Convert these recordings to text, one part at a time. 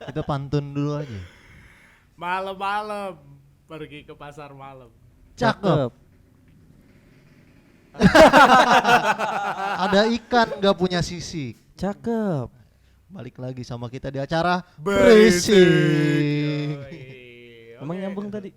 Kita pantun dulu aja. Malam-malam pergi ke pasar malam. Cakep. Ada ikan gak punya sisik. Cakep. Balik lagi sama kita di acara Berisik. Berisik. Yoi. Emang Oke. nyambung tadi?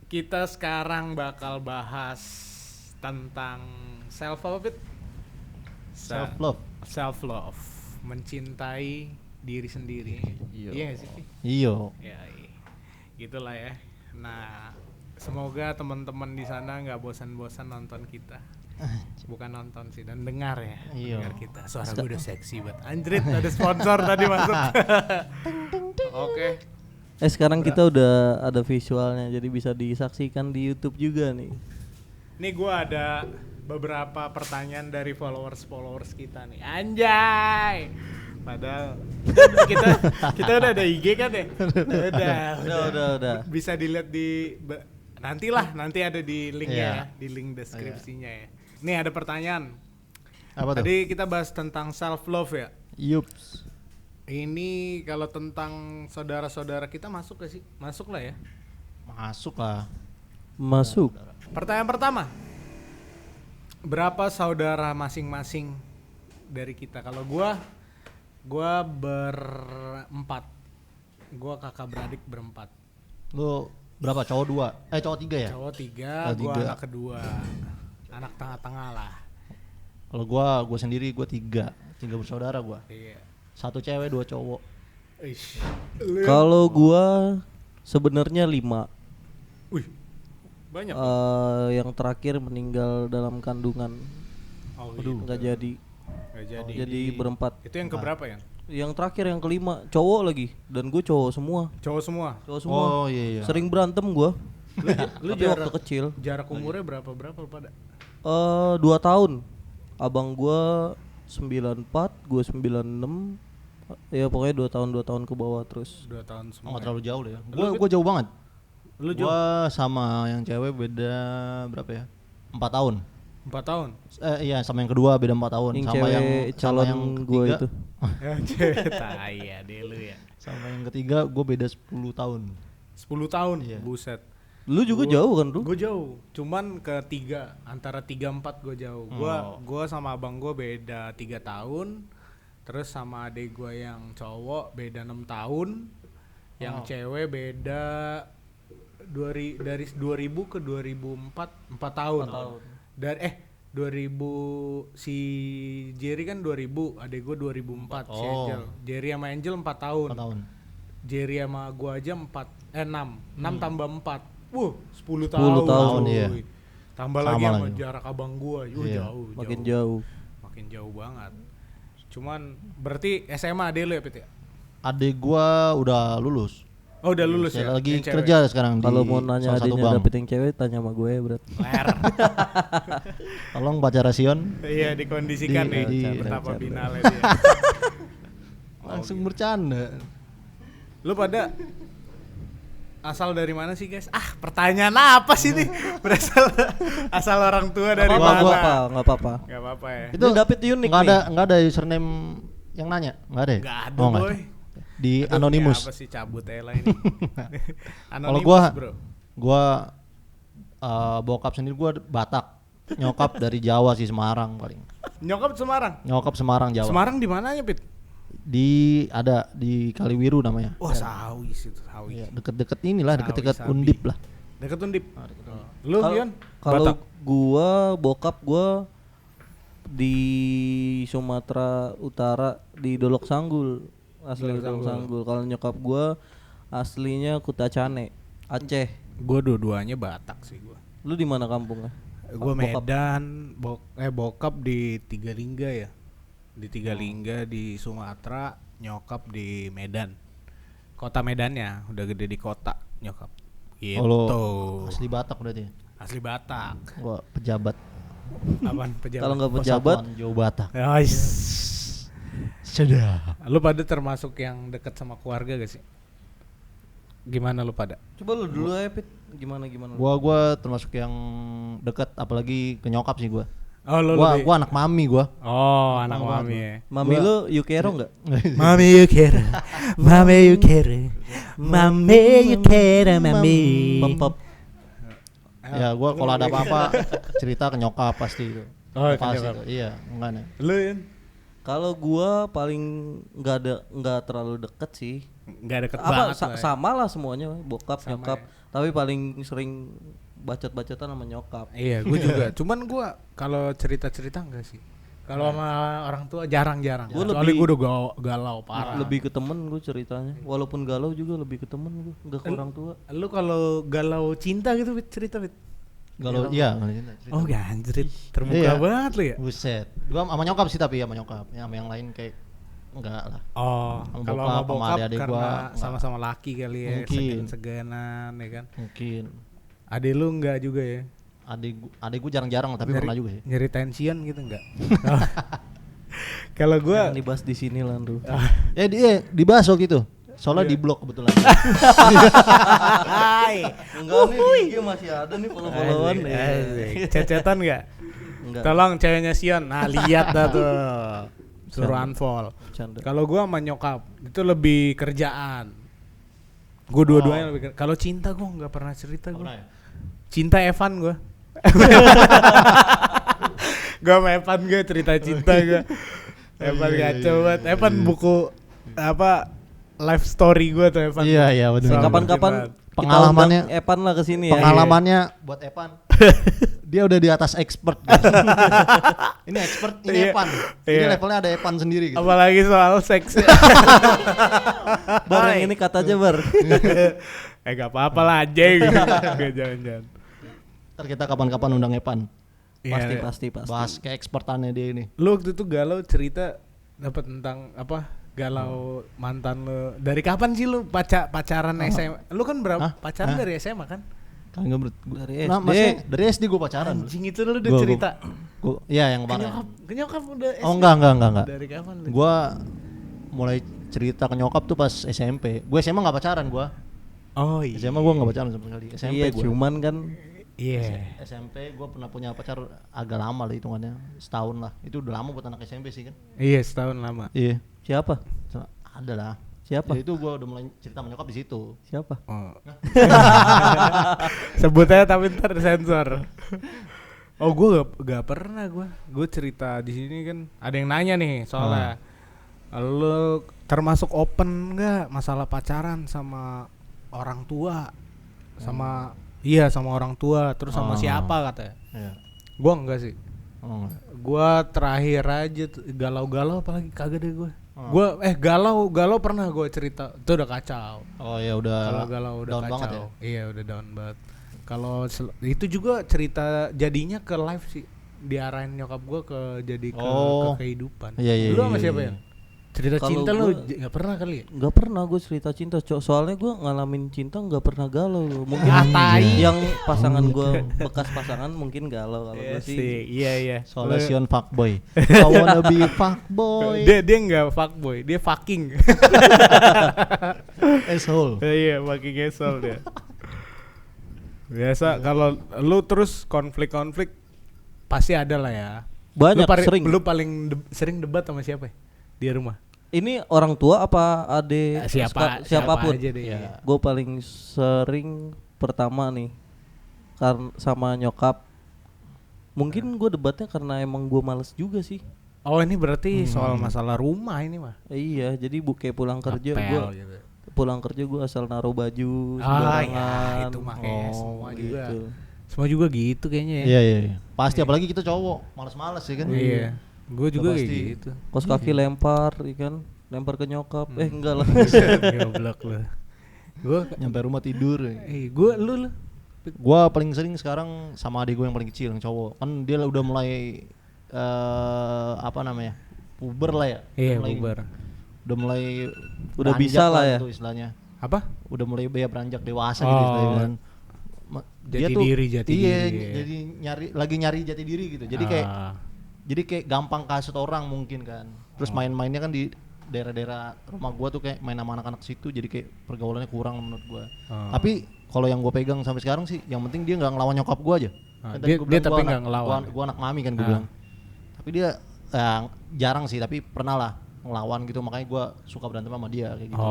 Kita sekarang bakal bahas tentang self love. Self love. Self love, mencintai diri sendiri. Iya. Iya nggak sih? Iyo. Ya, gitulah ya. Nah, semoga teman-teman di sana nggak bosan-bosan nonton kita. Bukan nonton sih, dan dengar ya. Iya. Dengar kita. Suara gue udah seksi banget. Anjrit, ada sponsor tadi masuk. Oke. Sekarang kita udah ada visualnya, jadi bisa disaksikan di YouTube juga nih. Nih gue ada beberapa pertanyaan dari followers kita nih. Anjay. Padahal kita udah ada IG kan ya? Udah. Bisa dilihat di nanti ada di linknya Iya. ya, di link deskripsinya ya. Nih ada pertanyaan. Apa tuh? Tadi kita bahas tentang self love ya. Yups. Ini kalau tentang saudara-saudara kita masuk gak sih? Masuk lah ya. Masuk lah. Masuk. Pertanyaan pertama. Berapa saudara masing-masing dari kita? Kalau gua berempat. Gua kakak beradik berempat. Lu berapa? Cowok 2? Cowok 3 ya? Cowok 3, Cowok gua 3. anak kedua. Anak tengah-tengah lah. Kalau gua sendiri 3 bersaudara gua. Iya. 1 cewek 2 cowok. Ish. Kalau gua sebenarnya 5. Wih. Banyak. Yang terakhir meninggal dalam kandungan. Oh, Nggak jadi. Gak jadi. Jadi berempat. Itu yang keberapa ya? Yang terakhir yang kelima cowok lagi, dan gue cowok semua. Cowok semua. Cowok semua. Oh iya. Sering berantem gua. Lu Tapi waktu kecil. Jarak umurnya berapa lu pada? 2 tahun. Abang gua 94, gua 96. Ya pokoknya 2 tahun ke bawah terus. 2 tahun semua. Enggak terlalu jauh ya. Lu, Gua jauh banget. Lu jauh? Gua sama yang cewek beda berapa ya? 4 tahun. 4 tahun. Iya, sama yang kedua beda 4 tahun. Yang Sama cewek yang calon gua ketiga, itu. Ya, tai ya deh lu ya. sama yang ketiga gua beda 10 tahun. 10 tahun. Iya. Buset. Lu juga jauh kan tuh? Gue jauh. Cuman ke 3, antara 3 4 gue jauh. Gua sama abang gue beda 3 tahun. Terus sama adik gue yang cowok beda 6 tahun. Yang cewek beda dari 2000 ke 2004 4 tahun. 4 tahun. Dari 2000 si Jerry kan 2000, adik gue 2004 si Oh. Angel. Jerry sama Angel 4 tahun. 4 tahun. Jerry sama gua aja 6 tambah 4. 10 10 tahun, iya. cuy. Tambah Sama lagi sama lagi. jarak abang gua. Iya. Jauh. Makin jauh. Makin jauh banget. Cuman berarti SMA ade lu ya, Pit ya? Adik gua udah lulus. Oh, udah lulus Saya ya? lagi Yang cewek? kerja sekarang di Kalau mau nanya salah satu adiknya bank. dapet yang cewek, tanya sama gue berat. Ler. Tolong baca rasion. Iya, dikondisikan nih betapa bercanda. binalnya dia. Langsung bercanda. Lu pada asal dari mana sih, guys? Pertanyaan apa sih nih? Berasal asal orang tua dari Nggak mana? apa-apa, nggak apa-apa. Nggak apa-apa ya. Itu David unik nggak nih. ada username yang nanya, nggak ada. Ya? Nggak ada, Oh, nggak boy. ada. Di Aduh, anonimus. ya apa sih cabut Ella ini? Kalau Anonimus, bro. gua bokap sendiri gua Batak, nyokap dari Jawa sih, Semarang paling. Nyokap Semarang. Nyokap Semarang Jawa. Semarang di mananya, Pit? Ada di Kaliwiru namanya. Wah, Sawi situ, Sawi. Iya, deket-deket inilah, Sawi, deket-deket Sabi. Undip lah. Deket Undip. Lu, Kalau- Gion? Kalau Batak. gua, bokap gua di Sumatera Utara di Dolok Sanggul, asli Dolok Dolok Sanggul. Sanggul. Kalau nyokap gua aslinya Kutacane, Aceh. Gua dua-duanya Batak sih gua. Lu di mana kampungnya? Gua Bokap. Medan, bokap di Tigalingga ya. Di Tigalingga di Sumatera, nyokap di Medan. kota Medannya, udah gede di kota nyokap. Gitu. Oh, lo asli Batak berarti. Asli Batak. Gua pejabat. Apaan pejabat? Kalau nggak pejabat, Persatuan Jawa Batak. Guys. Sudah. Lu pada termasuk yang dekat sama keluarga gak sih? Gimana lu pada? coba lu dulu ya Pit, gimana lu? Gua termasuk yang dekat, apalagi ke nyokap sih gua. Oh, lu Gua lebih. anak mami gua. Oh, anak mami ya. Mami lu Yukero nggak? Mami you care. Mami you care. Mami you care, mami. Pop. Ya gua kalau ada apa-apa cerita ke nyokap pasti itu. Oh, ke Pasti nyokap. itu. Iya, enggak nih. Lu Yan? Kalau gua paling nggak terlalu deket sih. Enggak deket Apa banget lah ya. sama lah semuanya, bokap Sama nyokap. ya. Tapi paling sering bacot-bacotan sama nyokap. Iya, gue juga. Cuman gue kalau cerita-cerita enggak sih. Kalau sama orang tua jarang-jarang. Gua Soalnya lebih- gue udah galau parah. Lebih ke temen gue ceritanya. Walaupun galau juga lebih ke temen gue, nggak ke orang tua. Lu kalau galau cinta gitu Fit, cerita Fit. Kalau iya, kalau cinta, cerita. Oh ganjrit, terbuka Iya. banget lu ya. Buset. Gua sama nyokap sih, tapi sama nyokap. Ya, sama yang lain kayak enggak lah. Oh, Sama kalau bokap, sama sama bokap adik-adik karena gua, enggak. sama-sama laki kali ya, Mungkin. segan-seganan ya kan. Mungkin. Adik lu enggak juga ya? Adik gua jarang-jarang tapi pernah juga sih. Nyari tension gitu enggak? Kalau gua Jangan dibahas di sini Landru. Dibahas waktu itu. Soalnya Iya. di blok kebetulan. Enggak nih di IG masih ada nih follow-followan. Asik. Cecetan enggak? Enggak. Tolong ceweknya Sion. Nah, lihat dah tuh. Suruh unfollow. Canda. Kalau gua sama nyokap itu lebih kerjaan. Gua dua-duanya lebih kalau cinta gua nggak pernah cerita gua. Pernah ya? Cinta Evan gua. Gua sama Evan gua cerita cinta gua. Evan kacau banget. Evan buku apa life story gua tuh Evan. Iya, betul. Soal Kapan-kapan cinta. Pengalamannya- kita undang Evan lah ke sini ya. Pengalamannya buat Evan. Dia udah di atas expert. Ini expert, ini Iya. Evan. Ini Iya. levelnya ada Evan sendiri gitu. Apalagi soal seks. Bar yang ini kata aja Bar. Gak apa-apa lah anjing. Gak jangan-jangan. Ntar kita kapan-kapan undang Evan. Iya. Pasti. Bahas keekspertannya dia ini. Lu waktu itu galau cerita dapat tentang apa? Galau mantan lu. Dari kapan sih lu pacaran SMA? Lu kan berapa? Hah? Pacaran Hah? dari SMA kan? Kagak menurut Dari Nah, SD. maksudnya dari SD gue pacaran. Anjing itu lu udah Gua- cerita. Iya yang Ke kemarin. nyokap udah SD. Oh enggak. Dari kapan lu? Gua mulai cerita ke nyokap tuh pas SMP. Gue SMA nggak pacaran gua. Oh iya. SMA gua nggak pacaran sama sekali. SMP Iya, gua. cuman kan Iya. SMP gue pernah punya pacar agak lama lah hitungannya, setahun lah. Itu udah lama buat anak SMP sih kan. Iya, setahun lama. Iya. siapa? Ada lah. Siapa? Ya, itu gue udah mulai cerita sama nyokap di situ. Siapa? Oh. Sebut aja tapi ntar sensor. Oh gue gak pernah gue cerita di sini kan ada yang nanya nih soalnya lu termasuk open nggak masalah pacaran sama orang tua sama iya sama orang tua terus sama siapa katanya. Iya. Gue enggak sih. Oh, enggak. Gue terakhir aja galau-galau apalagi kagak deh gue. Gue galau pernah gue cerita itu udah kacau. Oh ya udah. Kalau galau udah down kacau. banget ya. Iya udah down banget. Kalau itu juga cerita jadinya ke live sih. Diarahin nyokap gua ke jadi ke kehidupan. Iya, Lu sama iya, siapa iya. ya? Cerita Kalau cinta gua- lu nggak pernah kali ya? Nggak pernah gue cerita cinta, soalnya gue ngalamin cinta nggak pernah galau. Mungkin tai. yang pasangan gue bekas pasangan mungkin galau. Kalau gue sih Iya. Soalnya Sion fuckboy. I wanna be fuckboy. Dia nggak fuckboy, dia fucking. Asshole. Iya, fucking asshole dia. Biasa kalau lu terus konflik pasti ada lah ya. banyak sering. Lu paling sering debat sama siapa ya? Di rumah? Ini orang tua apa ade siapapun. aja deh. Ya. Gue paling sering pertama nih karena sama nyokap. Mungkin gue debatnya karena emang gue males juga sih. Oh ini berarti soal masalah rumah ini mah. Iya, jadi kayak pulang kerja Ngepel gue gitu. pulang kerja gue asal naruh baju Ah sembarangan. ya itu mah kayak Oh, semua juga. gitu. Semua juga gitu kayaknya ya. Iya. Pasti apalagi kita cowok, males-males ya kan. Iya. Gue juga kayak pasti. gitu. Kos kaki lempar, kan? Lempar ke nyokap. Enggak lah. Goblok lu. Gue Nyampe rumah tidur. lu Gua paling sering sekarang sama adik gue yang paling kecil, yang cowok. Kan dia udah mulai apa namanya? Puber lah ya. Iya Mulai- bubar. Udah mulai Udah beranjak bisa lah ya. gitu istilahnya. Apa? Udah mulai beranjak dewasa Oh. gitu kan. Jati diri. Iya, jadi nyari jati diri gitu. Jadi kayak gampang kasut orang mungkin kan. Terus main-mainnya kan di daerah-daerah rumah gua tuh kayak main sama anak-anak situ, jadi kayak pergaulannya kurang menurut gua. Tapi kalau yang gua pegang sampai sekarang sih, yang penting dia nggak ngelawan nyokap gua aja. Kan tadi Dia gua bilang tapi gua nggak ngelawan. Gua anak mami kan gua bilang. Tapi dia jarang sih, tapi pernah lah ngelawan gitu, makanya gua suka berantem sama dia kayak gitu.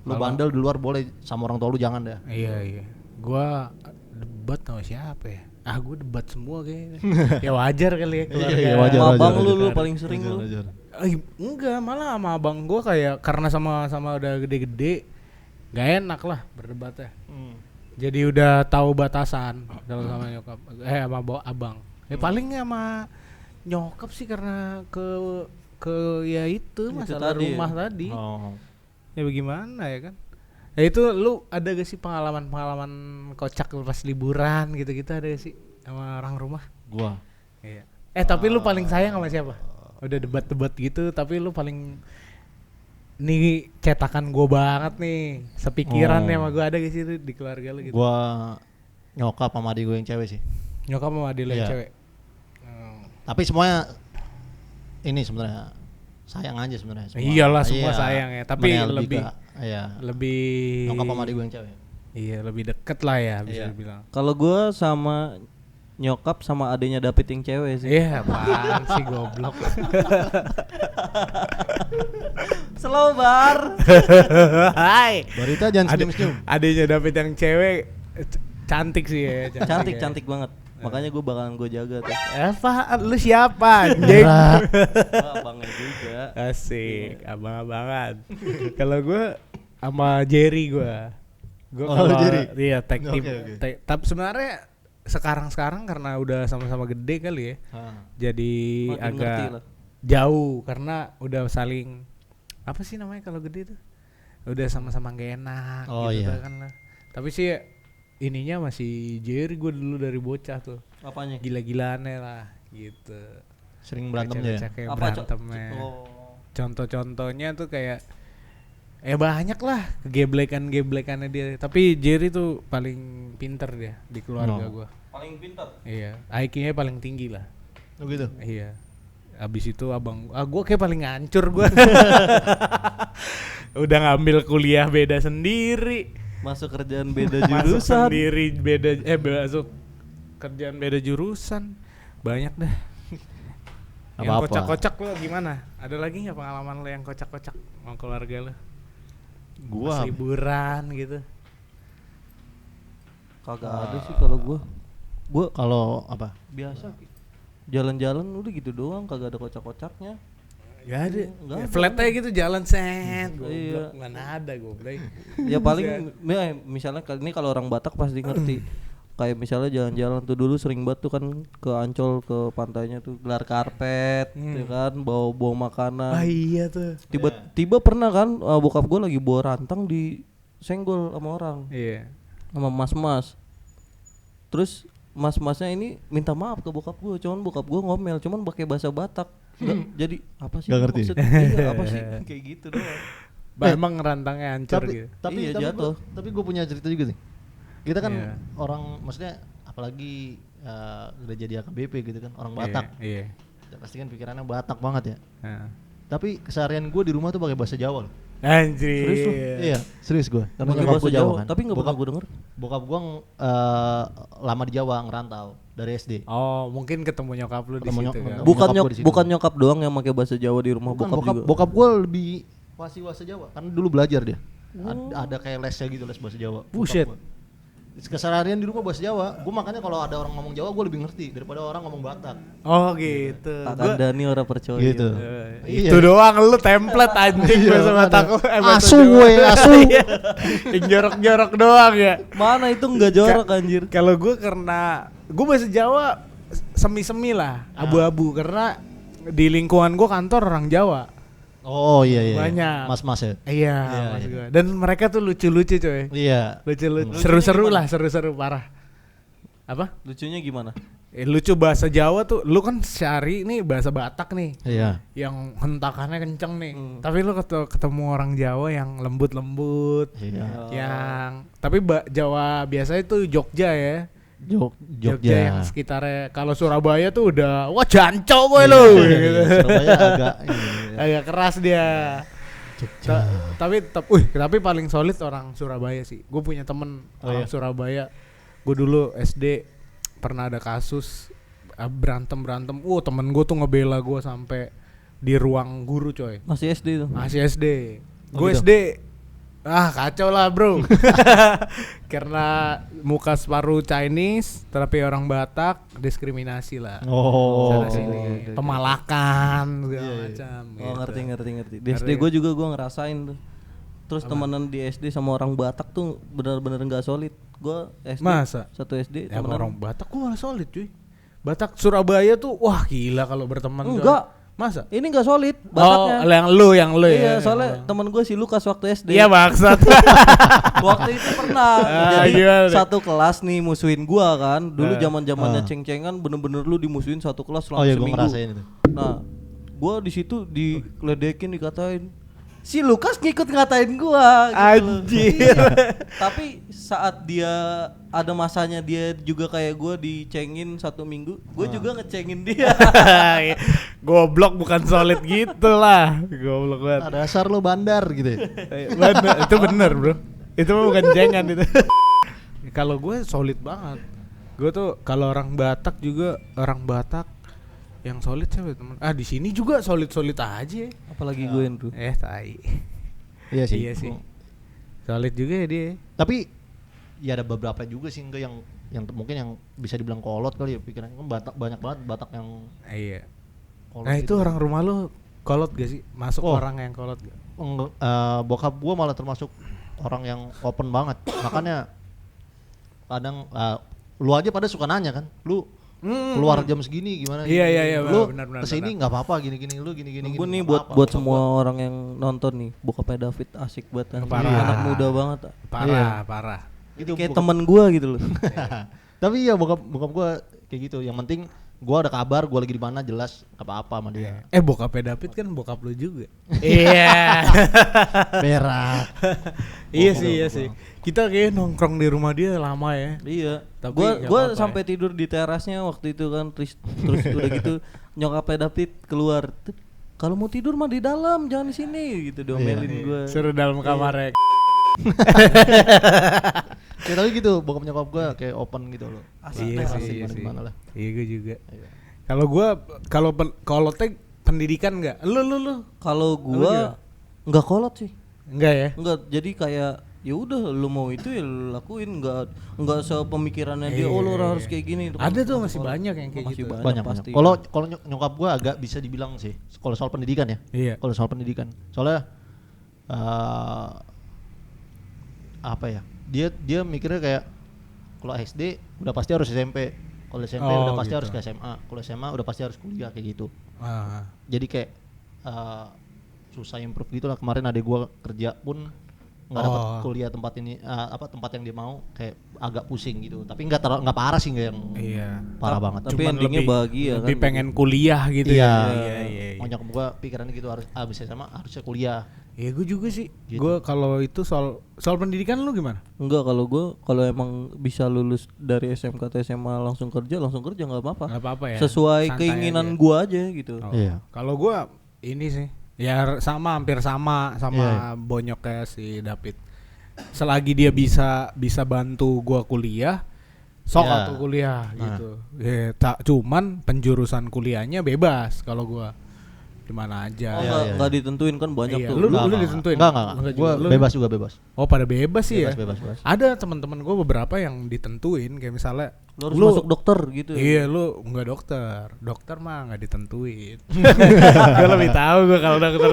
Lu bandel di luar boleh, sama orang tua lu jangan dah. Iya. Gua debat sama siapa ya? Gua debat semua kayaknya. Ya wajar kali ya keluarga. Iya, wajar. Sama abang lu paling sering lu. Enggak, malah sama abang gua kayak karena sama udah gede-gede gak enak lah berdebatnya. Jadi udah tahu batasan kalau sama nyokap sama abang. Paling sama nyokap sih karena ke ya itu masalah tadi rumah ya? tadi. Oh. Ya bagaimana ya kan? Ya itu lu ada gak sih pengalaman kocak pas liburan gitu-gitu, ada gak sih sama orang rumah? Gua. Iya. Tapi lu paling sayang sama siapa? Udah debat-debat gitu tapi lu paling nih cetakan gua banget nih, sepikiran nih sama gua, ada gak sih di keluarga lu gitu? Gua nyokap sama adik gue yang cewek sih. Nyokap sama adik lu yang Iya. cewek. Tapi semuanya ini sebenarnya sayang aja sebenarnya. Iyalah, semua sayang ya, tapi Sebenarnya lebih lebih nyokap sama adik gue yang cewek. Iya, lebih deket lah ya bisa Iya. dibilang. Kalau gua sama nyokap sama adenya David yang cewek sih. Iya, apaan sih goblok. Slow bar. Hai. Barita jangan senyum-senyum. Adiknya David yang cewek cantik sih ya. Cantik banget. Makanya gue bakalan gue jaga tuh. Apaan? Lu siapa anjing? Abangnya juga. Asik, abang-abangan. Kalau gue sama Jerry gue Oh, Jerry? Iya, tag team. Oke. Tapi sebenarnya sekarang karena udah sama-sama gede kali ya. Jadi Makin ngerti agak lah. jauh karena udah saling apa sih namanya kalau gede tuh? Udah sama-sama gak enak Oh, gitu iya. kan lah. Tapi sih ininya masih Jerry gue dulu dari bocah tuh. Apanya? Gila-gilaannya lah gitu. Sering berantemnya ya. Kayak Apa, berantemnya. Oh. Contoh-contohnya tuh kayak banyak lah kegeblekan-geblekannya dia. Tapi Jerry tuh paling pinter dia di keluarga Oh. gua. Paling pintar. Iya, IQ-nya paling tinggi lah. Oh gitu. Iya. Abis itu gua kayak paling ngancur gua. Udah ngambil kuliah beda sendiri. Masuk kerjaan beda Masuk jurusan. sendiri masuk kerjaan beda jurusan. Banyak dah. Yang Apa-apa. kocak-kocak lo gimana? Ada lagi nggak pengalaman lo yang kocak-kocak sama keluarga lo? Gua Pas liburan gitu. Kagak ada sih kalau gua. Gua kalau apa? biasa jalan-jalan udah gitu doang, kagak ada kocak-kocaknya. Gak ada. Nggak ada. Flat aja gitu jalan set. Iya. Mana ada goblok. Ya paling misalnya ini kalau orang Batak pasti ngerti. Kayak misalnya jalan-jalan tuh dulu sering banget tuh kan ke Ancol, ke pantainya tuh gelar karpet, ya kan, bawa makanan. Iya tuh. Tiba-tiba pernah kan bokap gue lagi bawa rantang di senggol sama orang, Iya. sama mas-mas. Terus mas-masnya ini minta maaf ke bokap gue, cuman bokap gue ngomel, cuman pakai bahasa Batak. Jadi apa sih? Nggak ngerti. maksudnya? Iya, apa sih? Kayak gitu doang. Emang rantangnya hancur gitu. Iya, jatuh. Tapi gue punya cerita juga sih. Kita kan Iya. orang, maksudnya apalagi udah jadi AKBP gitu kan, orang Batak. Iya. Ya, pasti kan pikirannya Batak banget ya. Nah. Tapi keseharian gue di rumah tuh pakai bahasa Jawa loh. Anjir. Serius lu? Iya, serius gue. Karena Pakai nyokap bahasa gue Jawa Jawa, kan. tapi nggak pernah Bokap- gue denger. Bokap gue lama di Jawa, ngerantau dari SD. Oh, mungkin ketemu nyokap lu di Ketemu situ kan. nyokap gua di situ. Bukan nyokap doang yang pakai bahasa Jawa di rumah, Bukan, bokap juga. bokap gue lebih fasih bahasa Jawa. Kan dulu belajar dia. Ada kayak lesnya gitu, les bahasa Jawa. Buset. Bokap gua. Keseharian di rumah bahasa Jawa. Gue makanya kalau ada orang ngomong Jawa gue lebih ngerti daripada orang ngomong Batak. Oh gitu. Kakak Dani orang percaya. Gitu. Itu doang lu template anjing bahasa Batak lu. Asu gue, asu. Yang jorok-jorok doang ya. Mana itu enggak jorok anjir. Kalau gue karena gue bahasa Jawa semi-semi lah, abu-abu karena di lingkungan gue kantor orang Jawa. Oh iya iya. Banyak. Mas-mas ya. Iya, mas iya. gue. Dan mereka tuh lucu-lucu coy. Iya. Lucu-lucu. Seru-seru lah, seru-seru parah. Apa? Lucunya gimana? lucu bahasa Jawa tuh, lu kan syari nih bahasa Batak nih. Iya. Yang hentakannya kenceng nih. Tapi lu ketemu orang Jawa yang lembut-lembut. Iya. Yang tapi Jawa biasanya itu Jogja ya. Jogja yang sekitarnya. Kalau Surabaya tuh udah wah jancok gue lu. Gitu. Surabaya agak keras dia. Tapi paling solid orang Surabaya sih. Gue punya temen orang Surabaya. Gue dulu SD pernah ada kasus berantem. Temen gue tuh ngebela gue sampai di ruang guru coy. Masih SD tuh. Masih SD. Gue gitu? SD. Kacau lah bro. Karena muka separuh Chinese tapi orang Batak, diskriminasi lah. Sana sini. Pemalakan segala macam. Oh ngerti. Di SD gue juga gue ngerasain tuh. Terus temenan di SD sama orang Batak tuh benar-benar nggak solid. Gue SD Masa? satu SD Ya, temenan. orang Batak gue malah solid cuy. Batak Surabaya tuh wah gila kalau berteman. Enggak. Masa? Ini nggak solid Bataknya. yang lu ya. Iya, soalnya temen gue si Lukas waktu SD. Iya bangsat. Waktu itu pernah. Jadi gimana? satu kelas nih musuhin gua kan. Dulu zaman-zamannya ceng-cengan bener-bener lu dimusuhin satu kelas selama gue seminggu. ngerasain itu. Nah, gua di situ digeledekin, dikatain. Si Lukas ngikut ngatain gua gitu. Anjir. Tapi saat dia ada masanya dia juga kayak gua dicengin 1 minggu, gua juga ngecengin dia. Goblok bukan solid gitu lah. Goblok banget. Dasar lu bandar gitu ya. Bener, itu bener bro. Itu mah bukan cengan itu. Kalau gue solid banget. Gue tuh kalau orang Batak juga orang Batak yang solid siapa teman? Di sini juga solid aja. Apalagi gue tuh. Tai. Iya sih. Iya sih. Solid juga ya dia. Tapi ya ada beberapa juga sih enggak yang mungkin yang bisa dibilang kolot kali ya pikirannya. Kan banyak banget Batak yang Iya. kolot. Nah itu gitu. orang rumah lu kolot gak sih? Masuk orang yang kolot gak? Bokap gua malah termasuk orang yang open banget. Makanya kadang lu aja pada suka nanya kan, lu keluar jam segini gimana? Iya, lu benar. kesini nggak apa-apa gini lu gini. Gue nih nggak apa-apa. buat semua orang yang nonton nih, bokapnya David asik banget. Parah. Anak muda banget. Parah. Gitu, Kayak temen gue gitu loh. Tapi ya bokap gua kayak gitu. Yang penting gua ada kabar, gua lagi di mana jelas apa-apa sama dia. Bokapnya David kan bokap lu juga. Iya. Merah. Iya sih. Kita kayak nongkrong di rumah dia lama ya. Iya. Tapi Gua nggak apa-apa sampai tidur di terasnya waktu itu kan, terus udah gitu nyokapnya David keluar. Kalau mau tidur mah di dalam, jangan di sini gitu diomelin gue. Suruh dalam kamarnya. Ya tapi gitu, bokap nyokap gua kayak open gitu loh. Iya sih. Gimana lah. Iya gue juga. Kalau gua kalau teh pendidikan enggak? Lu. Kalau gua nggak kolot sih. Enggak ya? Enggak, jadi kayak ya udah lu mau itu ya lu lakuin, enggak sepemikirannya dia lu harus kayak gini. Ada tuh masih banyak yang kayak masih gitu. banyak Pasti. pasti. Kalau nyokap gua agak bisa dibilang sih kalau soal pendidikan ya. Iya. Kalau soal pendidikan. Soalnya apa ya? Dia mikirnya kayak kalau SD udah pasti harus SMP. Kalau SMP udah pasti gitu. harus ke SMA. Kalau SMA udah pasti harus kuliah kayak gitu. Jadi kayak susah improve gitu lah. Kemarin adek gua kerja pun nggak dapat kuliah tempat ini tempat yang dia mau, kayak agak pusing gitu. Tapi nggak parah sih, nggak yang parah banget. Tapi endingnya bahagia lebih kan. pengen kuliah gitu Iya. ya. Nyokap gua pikirannya gitu, harus abis SMA harusnya kuliah. Iya gue juga sih. Gitu. Gue kalau itu soal pendidikan lu gimana? Enggak, kalau emang bisa lulus dari SMK atau SMA langsung kerja nggak apa-apa. Nggak apa-apa ya. Sesuai Santai keinginan aja. gua aja gitu. Iya. Kalau gue ini sih, ya hampir sama bonyoknya si David. Selagi dia bisa bantu gua kuliah, atau kuliah gitu. Ya, cuman penjurusan kuliahnya bebas kalau gua di mana aja. Enggak ditentuin kan banyak tuh. Lu ditentuin? Enggak. Gua bebas juga bebas. Oh, pada bebas sih Bebas. Ada teman-teman gua beberapa yang ditentuin, kayak misalnya Lu harus masuk dokter gitu. Iya, lu enggak dokter. Dokter mah enggak ditentuin. Gua lebih tahu gua kalau dokter.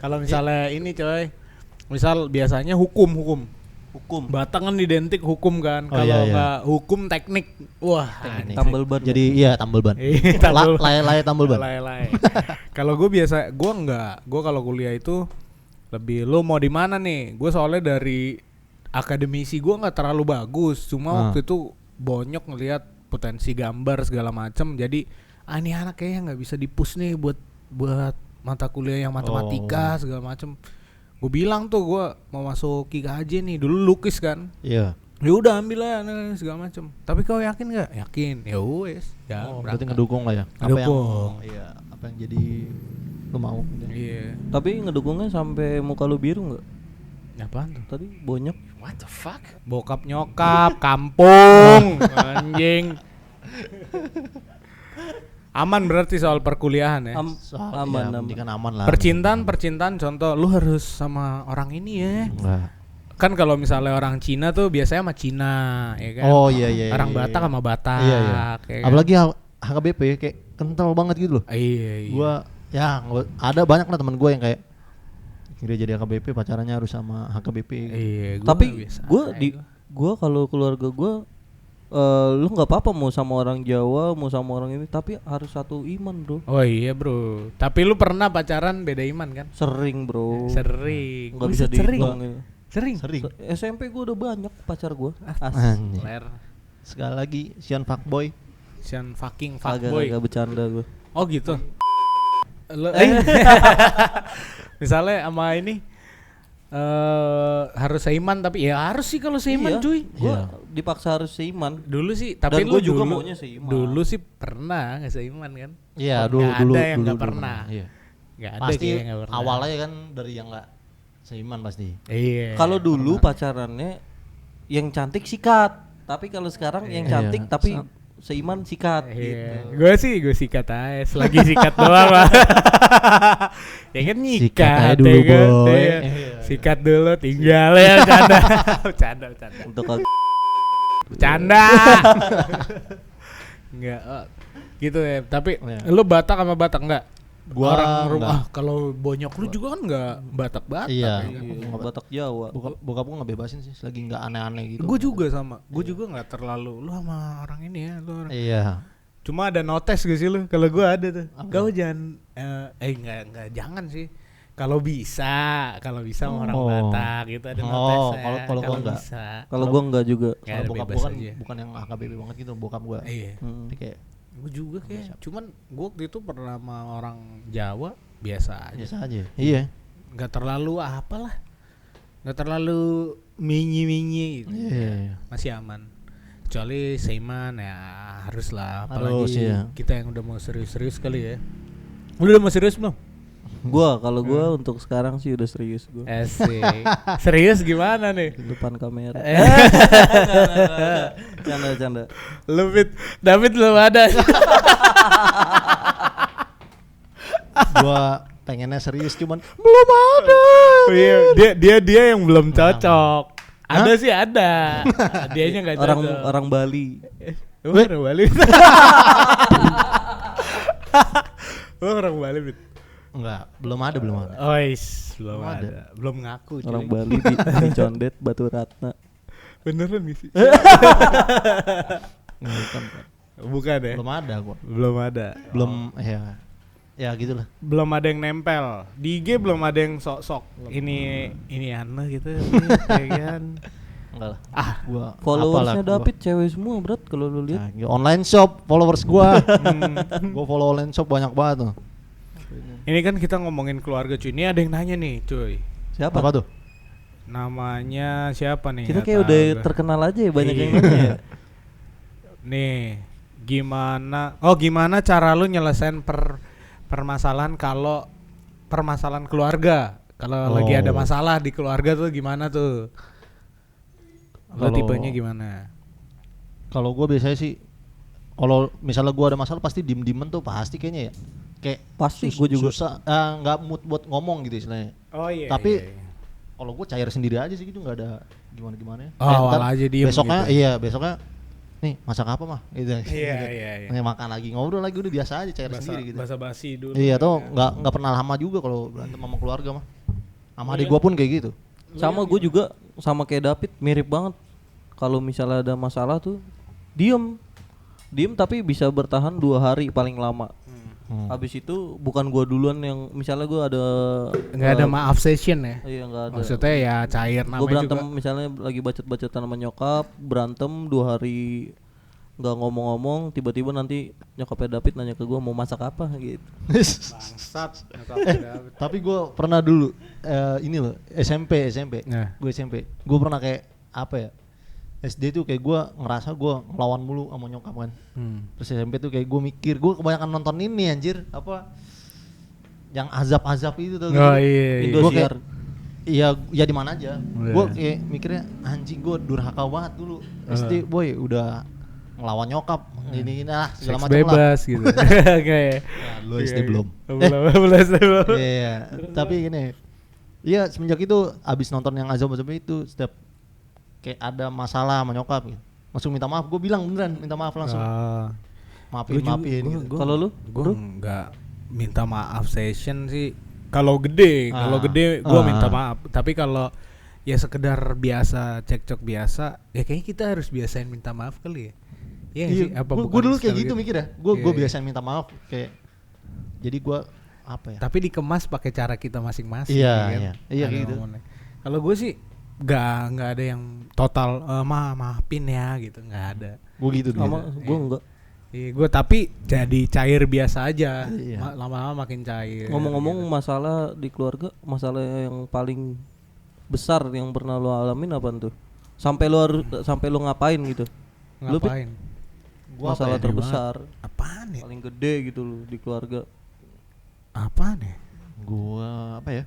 Kalau misalnya ini coy, misal biasanya hukum. Batang kan identik hukum kan. Kalau enggak hukum teknik. Wah, Tambal ban. Jadi tambal ban. Lay tambal ban. Lay. Kalau gue kalau kuliah itu lebih lu mau di mana nih? Gue soalnya dari akademisi gue nggak terlalu bagus, cuma waktu itu Bonyok ngelihat potensi gambar segala macam, jadi ini anak kayaknya nggak bisa di-push nih buat mata kuliah yang matematika segala macam. Gue bilang tuh gue mau masuk IKJ nih, dulu lukis kan. Iya. Ya udah ambil lah segala macam. Tapi kau yakin nggak? Yakin. Ya wes. Ya Berarti ngedukung lah ya. Ngedukung. Apa yang jadi lu mau. Iya. Tapi ngedukungnya sampai muka lu biru nggak? Apaan tuh? Tadi bonyok. What the fuck? Bokap nyokap, kampung, anjing. Aman berarti soal perkuliahan ya. Aman. Kan aman lah. Percintaan contoh lu harus sama orang ini ya. Enggak. Kan kalau misalnya orang Cina tuh biasanya sama Cina, ya kan? Oh iya. Orang Batak sama Batak. Iya. Ya kan? Apalagi HKBP kayak kental banget gitu loh. Iya. Gua ada banyak lah teman gue yang kayak dia jadi HKBP pacarannya harus sama HKBP. Iya. Tapi gue kalau keluarga gue lu nggak apa-apa mau sama orang Jawa mau sama orang ini, tapi harus satu iman bro. Oh iya bro. Tapi lu pernah pacaran beda iman kan? Sering bro. Sering. Nggak bisa dihitung. Sering. SMP gue udah banyak pacar gue. Ler. Sekali lagi Sian fuckboy. Sian fucking fuckboy. Agak bercanda gue. Oh gitu. Misalnya sama ini harus seiman, tapi ya harus sih kalau seiman cuy. Gue dipaksa harus seiman. Dulu sih, tapi dan lu juga dulu, maunya seiman. Dulu sih pernah nggak seiman kan? Iya Nggak dulu. ada yang nggak pernah. Iya. Nggak ada Pasti yang nggak pernah. awalnya kan dari yang nggak seiman pasti. Iya. Kalau dulu pacarannya yang cantik sikat, tapi kalau sekarang yang cantik tapi seiman sikat. Iya. Gitu. Gue sikat aja, selagi sikat doang lah. Ya kan Sikat nyikat aja dulu, ya kan? boy. Iya. Sikat dulu tinggal ya, canda. Canda. Untuk Canda. Enggak gitu ya. Tapi lu Batak sama Batak enggak? Gua orang rumah enggak. kalau bonyok lu juga kan enggak Batak-Batak. Iya. Ya kan? Batak Jawa. Bokap gua nggak bebasin sih, selagi nggak aneh-aneh gitu. Gue juga sama. Gue juga enggak terlalu lu sama orang ini ya, lu orang. Iya. Cuma ada notes gak sih lu? Kalau gue ada tuh. Kau jangan enggak jangan sih. Kalau bisa sama orang Batak gitu ada notes. Kalau gua enggak. Kalau gua enggak juga. Kalau bokap gua kan bukan yang HKBP banget gitu, bokap gua. Iya. Jadi kayak Gue juga kayak. Cuman gue waktu itu pernah sama orang Jawa biasa aja. Iya. Nggak terlalu apalah. Nggak terlalu minyi gitu. Iya. Masih aman. Kecuali seiman ya harus lah. Apalagi Harus, iya. kita yang udah mau serius-serius kali ya. Udah mau serius belum? Kalau gua untuk sekarang sih udah serius gua. Asik. Serius gimana nih? Di depan kamera. Canda. David belum ada. Gua pengennya serius cuman belum ada. Iya, dia yang belum cocok. Ada sih ada. Dianya enggak cocok. Orang Bali. Orang Bali. Orang Bali. Enggak, belum ada. Ois, belum ada. Belum ngaku. Orang cuy. Bali di Condet Batu Ratna. Beneran gak sih? Bukan ya? Belum ada gua. Belum ada. Belum ya gitulah. Belum ada yang nempel. Di IG belum ada yang sok-sok. Ini aneh gitu. Ya kan. Enggak lah. Gua Followersnya David cewek semua berat kalau lu lihat. Online shop followers gua. Gua follow online shop banyak banget tuh. Ini kan kita ngomongin keluarga cuy. Ini ada yang nanya nih cuy. Siapa? Apa tuh? Namanya siapa nih? Kita Nggak kayak tahu udah gua. terkenal aja ya, banyak yang Iya. nanya ya. Nih, gimana cara lu nyelesain permasalahan kalau permasalahan keluarga? Kalau lagi ada masalah di keluarga tuh gimana tuh? Lo tipenya gimana? Kalau gua biasanya sih kalau misalnya gua ada masalah pasti diem-diemen tuh pasti kayaknya ya. Kayak Pasti gua juga susah nggak mood buat ngomong gitu istilahnya. Oh iya. Tapi kalau gue cair sendiri aja sih gitu, nggak ada gimana ya. Awal aja diem besoknya gitu. besoknya nih masak apa mah gitu. Iya. Nih, makan lagi, ngobrol lagi, udah biasa aja cair sendiri gitu. Basa-basi dulu. Iya tuh nggak pernah lama juga kalau berantem sama keluarga mah. Sama adik gue pun kayak gitu. sama gue juga sama kayak David, mirip banget. Kalau misalnya ada masalah tuh diem tapi bisa bertahan 2 hari paling lama. Habis itu bukan gua duluan yang misalnya gua ada Nggak ada maaf session ya. Iya nggak ada. Maksudnya ya cair namanya Gua berantem juga. misalnya lagi bacot-bacotan sama nyokap, berantem 2 hari nggak ngomong-ngomong, tiba-tiba nanti nyokapnya David nanya ke gue mau masak apa gitu. Bangsat. Tapi gue pernah dulu ini loh SMP. Nah. Gue SMP. Gue pernah kayak apa ya? SD tuh kayak gue ngerasa gue ngelawan mulu sama nyokap kan. Terus SMP tuh kayak gue mikir, gue kebanyakan nonton ini anjir, apa yang azab-azab itu tuh. Oh iya. Indosiar. Iya, ya di mana aja. Gue kayak mikirnya anjing gue durhaka banget dulu. SD boy udah ngelawan nyokap, ini lah segala Seks macam lah. bebas gitu. Kayak Lu SD belum. Belum SD belum. Iya, tapi gini. Iya, semenjak itu abis nonton yang azab-azab itu, setiap kayak ada masalah sama nyokap gitu, langsung minta maaf. Gue bilang beneran minta maaf langsung. Maafin. Gitu. Kalau lu? Gue nggak minta maaf session sih. Kalau gede gue minta maaf. Tapi kalau ya sekedar biasa, cekcok biasa, ya kayaknya kita harus biasain minta maaf kali ya. Iya, gue dulu kayak gitu mikir ya. Gue biasain minta maaf kayak. Jadi gue apa ya? Tapi dikemas pakai cara kita masing-masing. Iya, kan? iya gitu. Kalau gue sih nggak ada yang total maafin ya gitu, nggak ada. Gue gitu dulu. Gue enggak. Iya, gue tapi jadi cair biasa aja. Iya. Lama-lama makin cair. Ngomong-ngomong gitu. masalah di keluarga, masalah yang paling besar yang pernah lo alamin apa tuh? Sampai lo ngapain gitu? Lu, Pit? Ngapain? Masalah terbesar, Apaan ya? paling gede gitu lo di keluarga. Apaan ya? Gua apa ya?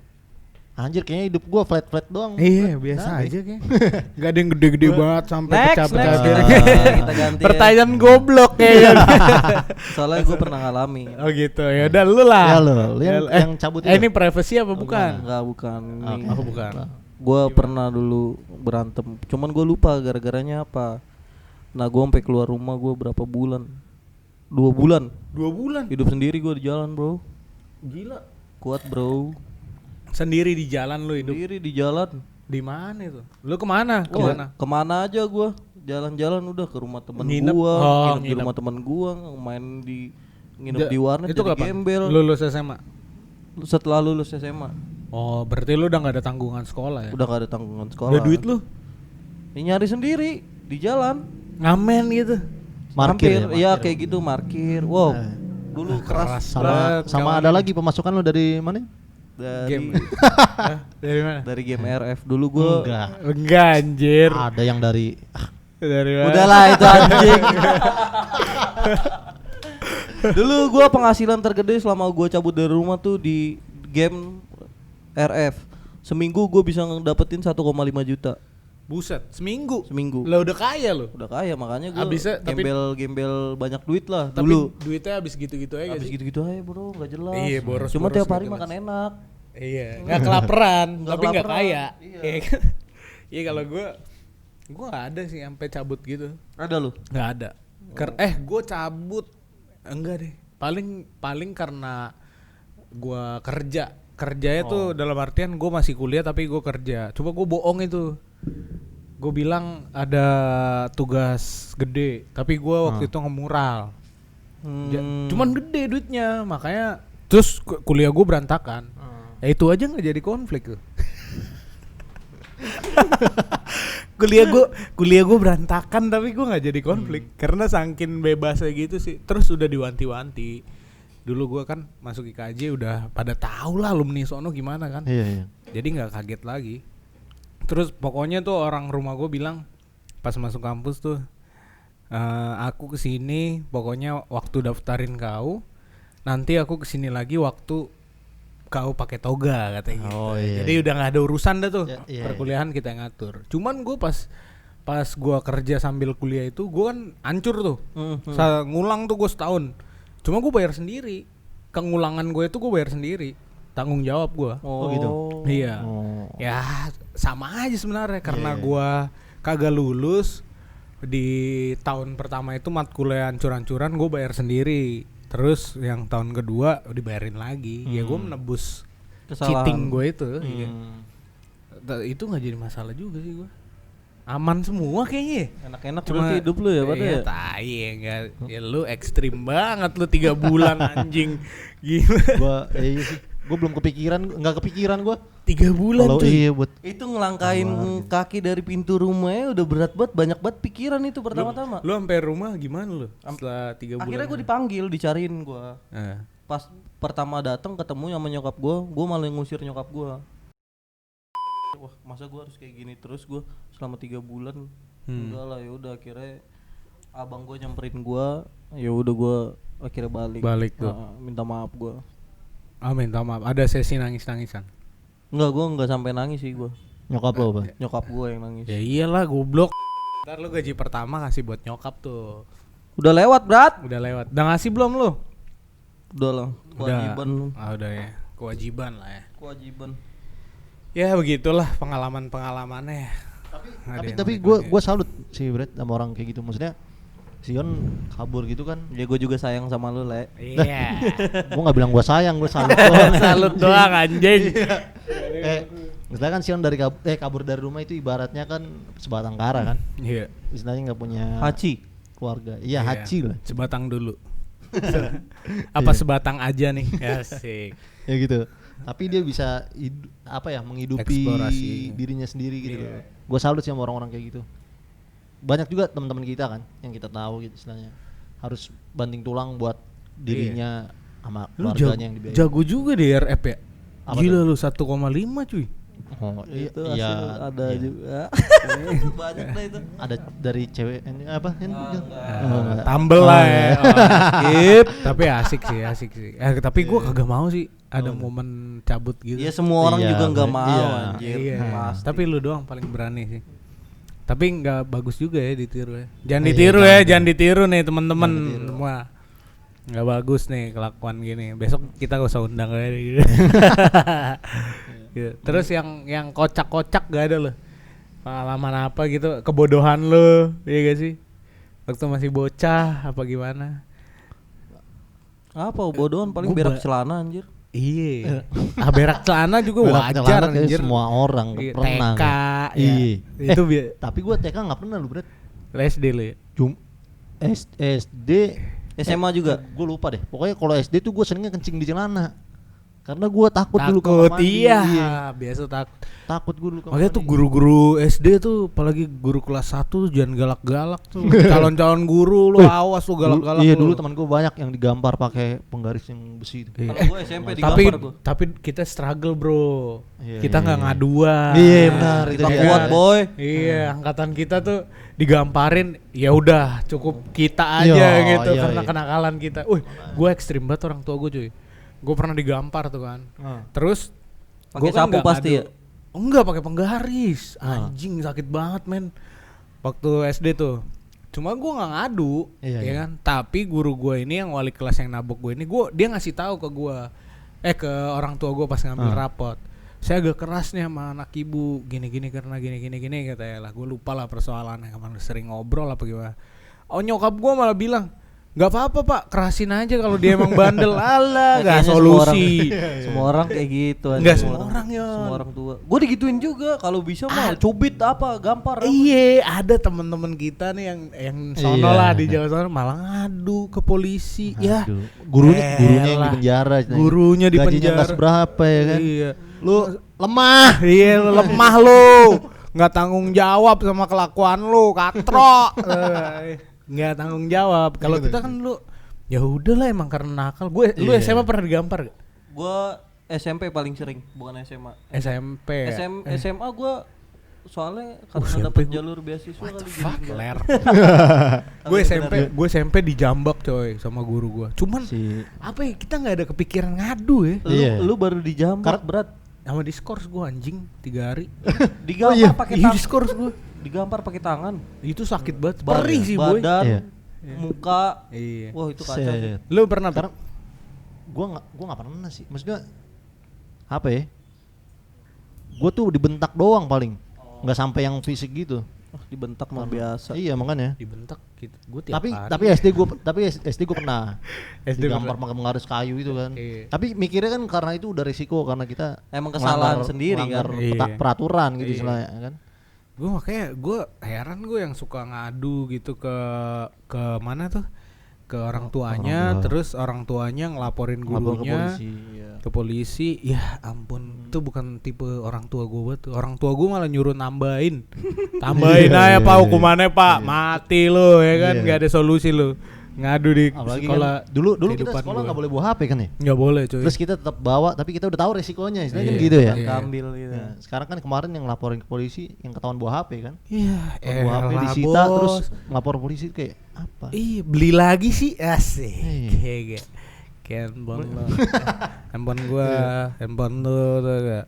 Anjir kayaknya hidup gua flat doang. Iya, biasa aja kayaknya. Gak ada yang gede-gede banget sampai pecah-pecah. Kita ganti. Pertanyaan goblok kayaknya. Soalnya gue pernah ngalamin. Oh gitu. Ya udah lu lah. Ya lu yang cabut itu. Ini privacy apa bukan? Enggak, bukan. Ini Apa bukan? gue pernah dulu berantem. Cuman gue lupa gara-garanya apa. Nah gue sampai keluar rumah gue berapa bulan? 2 bulan. 2 bulan. Hidup sendiri gue di jalan bro. Gila. Kuat bro. Sendiri di jalan lu hidup. Sendiri di jalan. Di mana itu? Lu kemana? Wah, Kemana? kemana aja gue. Jalan-jalan udah ke rumah temen Nginep? gue. Oh, Nginep di nginep. rumah temen gue. Main di nginep di warnet Itu jadi kapan? gembel. Lulus SMA. Setelah lulus SMA. Oh, berarti lu udah gak ada tanggungan sekolah ya? Udah gak ada tanggungan sekolah. Udah duit lu? Ya, nyari sendiri di jalan. Ngamen gitu. Markir Hampir, ya kayak gitu markir. Wow. Dulu keras sama ada lagi pemasukan lu dari mana? dari Game. Dari mana? dari game RF dulu gue. Enggak anjir. Ada yang dari Dari mana? Udahlah itu anjing. Dulu gue penghasilan tergede selama gue cabut dari rumah tuh di game RF. Seminggu gue bisa dapetin 1,5 juta. Buset, seminggu. Lah Udah kaya lu. udah kaya makanya gue Abisnya, tapi- gembel banyak duit lah Tapi dulu. duitnya habis gitu-gitu aja Habis sih. gitu-gitu aja bro, nggak jelas. Iya, boros- Cuma boros tiap nggak hari jelas. makan enak. Iya, nggak kelaparan, Nggak tapi nggak kelaparan, kaya. iya. Iya kan? Iya kalau gue nggak ada sih sampai cabut gitu. Ada lu? Nggak ada. Gue cabut enggak deh. Paling karena gue kerjanya tuh dalam artian gue masih kuliah tapi gue kerja. Coba gue bohong itu. Gue bilang ada tugas gede, tapi gue waktu itu ngemural. Cuman gede duitnya, makanya terus kuliah gue berantakan. Ya itu aja nggak jadi konflik tuh. kuliah gue berantakan tapi gue nggak jadi konflik karena saking bebasnya gitu sih. Terus udah diwanti-wanti. Dulu gue kan masuk IKJ udah pada tahu lah alumni sono gimana kan. Iya. Jadi nggak kaget lagi. Terus pokoknya tuh orang rumah gue bilang pas masuk kampus tuh, aku kesini pokoknya waktu daftarin kau, nanti aku kesini lagi waktu kau pakai toga katanya. Oh, gitu. iya. Jadi udah nggak ada urusan dah tuh, Iya. perkuliahan kita yang ngatur. Cuman gue pas gue kerja sambil kuliah itu gue kan hancur tuh, ngulang tuh gue setahun. Cuma gue bayar sendiri, kengulangan gue itu gue bayar sendiri. Tanggung jawab gue. Oh gitu. Iya. Oh. Ya sama aja sebenarnya karena gua kagak lulus di tahun pertama itu matkulnya hancur-hancuran gue bayar sendiri. Terus yang tahun kedua dibayarin lagi. Ya gue menebus Kesalahan. cheating gue itu. Iya. Itu nggak jadi masalah juga sih gue. Aman semua kayaknya. Enak-enak berarti hidup lu ya pada ya. Tai enggak. Ya lu ekstrim banget lu 3 bulan anjing. Gila. Gua iya sih. Gue belum nggak kepikiran gue. 3 bulan Kalau cuy. iya buat Itu ngelangkain kaki dari pintu rumahnya udah berat banget, banyak banget pikiran itu pertama-tama. Lu sampai rumah gimana lu? Setelah 3 bulan. Akhirnya gue dipanggil, dicariin gue. Eh. Pas pertama datang ketemu sama nyokap gue malah ngusir nyokap gue. Wah, masa gue harus kayak gini terus gue selama 3 bulan. Enggak lah, ya udah akhirnya abang gue nyamperin gue, ya udah gue akhirnya balik tuh. minta maaf gue. Minta maaf. Ada sesi nangis-nangisan. Enggak, gue enggak sampai nangis sih gue. nyokap lo apa? Nyokap gue yang nangis. Ya iyalah goblok. Ntar lu gaji pertama kasih buat nyokap tuh. Udah lewat, Brat. Udah lewat. Udah ngasih belum lu? Udah lah, kewajiban. Udah ya. Kewajiban lah ya. Kewajiban. Ya begitulah pengalamannya. Tapi gue salut sih Brad sama orang kayak gitu. Maksudnya Sion kabur gitu kan. Ya gue juga sayang sama lu, Le. Iya. Gue nggak bilang gue sayang, gue salut doang. Salut doang anjing. Misalnya kan Sion kabur dari rumah itu ibaratnya kan sebatang kara kan. Iya. Istilahnya nggak punya Haji. keluarga. Iya haji lah. Sebatang dulu. Apa sebatang aja nih? Asik. Ya gitu. Tapi dia bisa menghidupi Eksplorasi. dirinya sendiri gitu. Iya. Gue salut sih sama orang-orang kayak gitu. Banyak juga teman-teman kita kan yang kita tahu gitu istilahnya harus banting tulang buat dirinya sama Lu keluarganya yang dibiayain. jago juga di RF ya. Apa Gila tuh? lu 1,5 cuy. Oh, Itu iya, hasil ada iya. juga. Banyak lah itu. Ada dari cewek ini apa? Tambel lah ya. Skip. Tapi asik sih. Tapi gua kagak mau sih ada momen cabut gitu. Iya, semua orang Iya, juga enggak mau iya. anjir. Iya. Pasti. Tapi lu doang paling berani sih. Tapi nggak bagus juga ya ditiru ya. Jangan Iya, ditiru jangan. ya, jangan ditiru nih teman-teman Jangan ditiru. semua. Nggak bagus nih kelakuan gini. Besok kita gak usah undang aja gitu. Gitu. Terus yang kocak-kocak gak ada loh. Pengalaman apa gitu, kebodohan lo, iya gak sih? Waktu masih bocah apa gimana? Apa bodohan paling Gua berak celana anjir. Iya. Berak celana juga Berak wajar celana kayak anjir. semua orang Iya, pernah. TK kan? ya. Iya. Itu Tapi gue TK nggak pernah lu Brad. SD lo ya. SD SMA juga. gue lupa deh. Pokoknya kalau SD tuh gue seringnya kencing di celana. Karena gue takut dulu kamar mandi. Iya, biasa takut. Takut gue dulu kamar Makanya tuh mandi. guru-guru SD tuh apalagi guru kelas 1 tuh jangan galak-galak tuh. Calon-calon guru lu awas lu galak-galak. Iya lu. dulu teman gue banyak yang digampar pakai penggaris yang besi itu. Iya. Kalau gue SMP tapi digampar gue. tapi kita struggle bro. Iya, Kita iya, nggak iya. ngaduan. Iya, benar, itu Kita dia. kuat, boy. Iya, angkatan kita tuh digamparin ya udah cukup kita aja Iya, gitu iya, karena iya. kenakalan kita. Gue ekstrim banget orang tua gue cuy. Gue pernah digampar tuh kan. Terus Pakai gua kan sapu nggak pasti ngadu. ya? Enggak, pakai penggaris. Anjing sakit banget men. Waktu SD tuh. Cuma gue nggak ngadu, Iya, ya iya. kan. Tapi guru gue ini yang wali kelas yang nabok gue ini, dia ngasih tahu ke gue, ke orang tua gue pas ngambil rapot. Saya agak keras nih sama anak ibu, gini karena gini katanya lah. Gue lupa lah persoalannya, kemarin sering ngobrol apa gimana. Oh nyokap gue malah bilang, nggak apa-apa pak, kerasin aja kalau dia emang bandel. Alah, nggak Kayaknya solusi. Semua orang kayak gitu anjir. Nggak semua orang ya. Semua orang tua. Gue digituin juga kalau bisa mah cubit apa gampar. Iya, ada teman-teman kita nih yang sono Iya. lah di Jawa Sono malah ngadu ke polisi. Ya, Aduh. Gurunya yang elah. di penjara. Gurunya di Gajinya penjara. nggak seberapa ya kan. Iya. Lu lemah. Iya, lu lemah lu. Nggak tanggung jawab sama kelakuan lu, katro. Nggak tanggung jawab. Kalau kita kan lu ya udahlah emang karena nakal. Lu Iya. SMA pernah digampar gak? Gue SMP paling sering, bukan SMA. SMP. SMA gue soalnya karena SMP dapat gua- jalur beasiswa kali Fuck, jadi ler. Tapi gue SMP dijambak coy sama guru gue. Cuman Si apa ya, kita nggak ada kepikiran ngadu ya. Iya. Lu baru dijambak, berat. Sama diskors gue anjing 3 hari. Digampar pakai Iya, tangan. diskors gue. Digampar pakai tangan. Itu sakit banget. Badan- Perih sih boy. Badan, Iya. muka. Iya. Wah, itu kacau. sih. set. Lu pernah Karena gue nggak pernah sih. Maksudnya apa ya? Gue tuh dibentak doang paling. Nggak sampai yang fisik gitu. Dibentak mah biasa. Iya makanya. dibentak gitu. Gue tiap Tapi hari. SD gue pernah SD digampar pernah. pakai penggaris kayu itu kan. Iya. Tapi mikirnya kan karena itu udah risiko karena kita Emang kesalahan sendiri kan. melanggar Iya. peraturan gitu Iya. istilahnya kan. Gue makanya gue heran gue yang suka ngadu gitu ke mana tuh, ke orang tuanya, terus orang tuanya ngelaporin gurunya ke polisi. Ya ampun, itu bukan tipe orang tua gue tuh. Orang tua gue malah nyuruh tambahin aja Pak hukumannya Pak, mati lo ya kan, nggak ada solusi lo. Ngadu di apalagi sekolah. Kan, dulu kita sekolah nggak boleh bawa HP kan ya? Nggak boleh cuy. Terus kita tetap bawa, tapi kita udah tahu resikonya, istilahnya kan gitu ya. Ambil gitu. Nah, sekarang kan kemarin yang laporin ke polisi yang ketahuan bawa HP kan? Iya. Bawa HP disita terus ngelapor polisi kayak apa? Ih, beli lagi sih asik. Kayak handphone lo. Handphone lo tuh gak